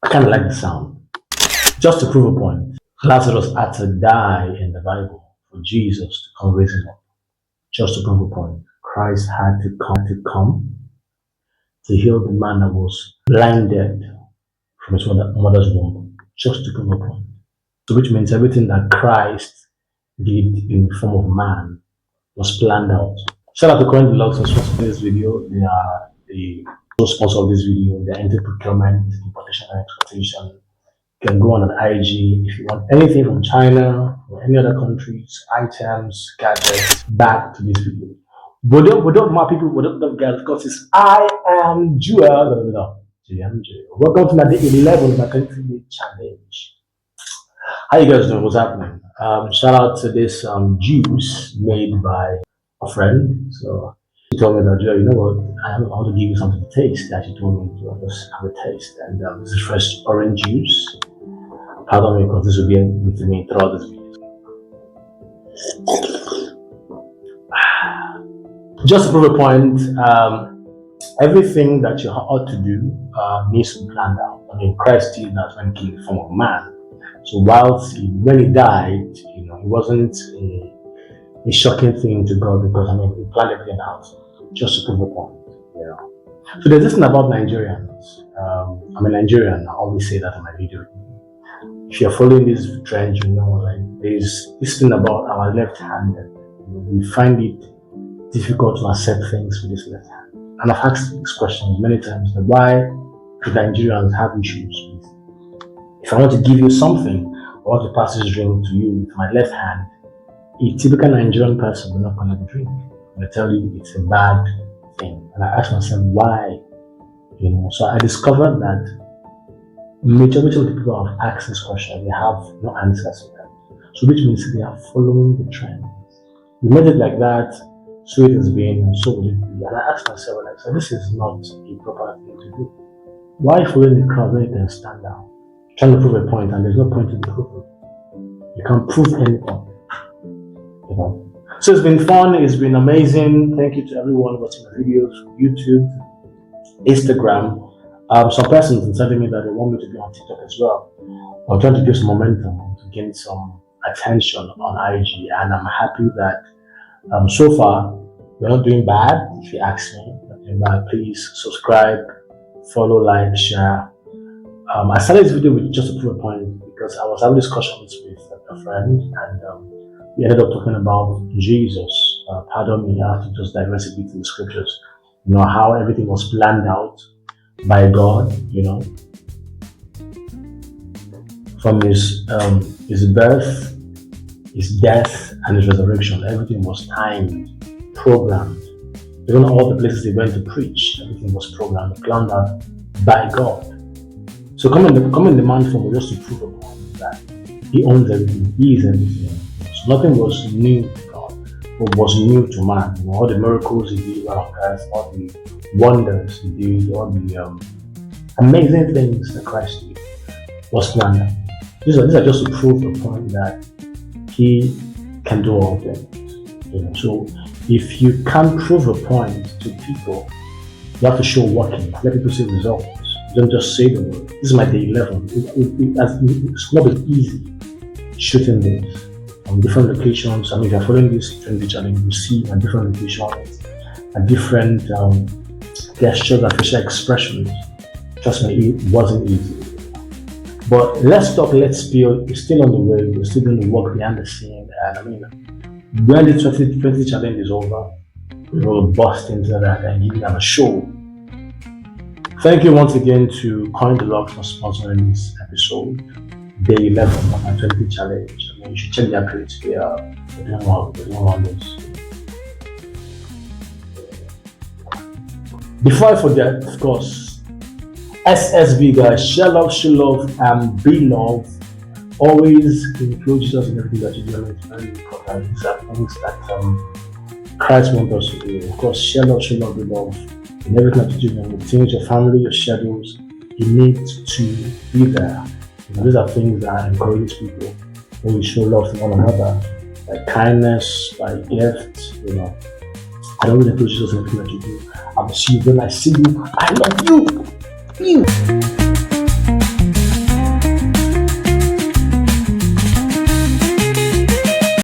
I kind of like the sound. Just to prove a point, Lazarus had to die in the Bible for Jesus to come raise him up. Just to prove a point, Christ had to come to heal the man that was blinded from his mother's womb. Just to prove a point. So which means everything that Christ did in the form of man was planned out. Shout out to Coin Deluxe for sponsoring this video. They are the sponsor of this video. They're into procurement, importation, and exportation. You can go on an IG if you want anything from China or any other countries, items, gadgets, back to this video. What up, my people? What up, guys? Of course, it's I am Jewel. Welcome to my day 11 of my 20-day challenge. How you guys doing? What's happening? Shout out to this juice made by a friend. So she told me that, Joe, you know what? I want to give you something to taste. That she told me to just have a taste. And this is fresh orange juice. Pardon me, because this will be with me throughout this video. Just to prove a point, everything that you ought to do needs to be planned out. I mean, Christ did that when he came in the form of man. So when he died, it wasn't a shocking thing to God because he planned everything out. Just to prove a point, So there's this thing about Nigerians. I'm a Nigerian. I always say that in my video. If you're following this trend, there's this thing about our left-handed. We find it difficult to accept things with this left hand. And I've asked this question many times: why do Nigerians have issues with? If I want to give you something, I want to pass this drink to you with my left hand, a typical Nigerian person will not connect the drink. They tell you it's a bad thing. And I asked myself why. So I discovered that majority of the people have asked this question, they have no answers to them. So which means they are following the trend. We made it like that, so it has been, and so will it be. And I asked myself, this is not a proper thing to do. Why following the crowd when you can stand down? Trying to prove a point, and there's no point in proving. You can't prove anything. So it's been fun, it's been amazing. Thank you to everyone watching the videos from YouTube, Instagram. Some persons are telling me that they want me to be on TikTok as well. I'm trying to give some momentum to gain some attention on IG, and I'm happy that so far we're not doing bad. If you ask me, not doing bad. Please subscribe, follow, like, share. I started this video with just to prove a point because I was having discussions with a friend, and we ended up talking about Jesus. Pardon me, I have to just digress a bit in the scriptures. How everything was planned out by God, from his birth, his death, and his resurrection. Everything was timed, programmed. Even all the places they went to preach, everything was programmed, planned out by God. So come in the man form just to prove a point that he owns everything, he is everything. So nothing was new to God, but was new to man. All the miracles he did on earth, all the wonders he did, all the amazing things that Christ did was planned. These are just to prove the point that he can do all things. So if you can't prove a point to people, you have to show working. Let people see results. Don't just say the word. This is my day 11. It's not as easy shooting this on different locations. If you're following this 20 challenge, you see on different locations and different gestures and facial expressions. Trust me, it wasn't easy. But let's talk, let's spill. It's still on the way. We're still doing the work behind the scene. And when the 2020 challenge is over, we will bust into that and give them a show. Thank you once again to Coin Deluxe for sponsoring this episode. Day 11 of my 20 challenge. You should check their page. They are doing wonders. Before I forget, of course, SSB guys, share love, show love, and be love. Always include Jesus in everything that you do. It's very important. These are things that Christ wants us to do. Of course, share love, show love, be love. In everything that you do, with things, your family, your schedules, you need to be there. These are things that encourage people when we show love to one another, by kindness, by gift. I don't really include Jesus in everything that you do. I will see you when I see you. I love you.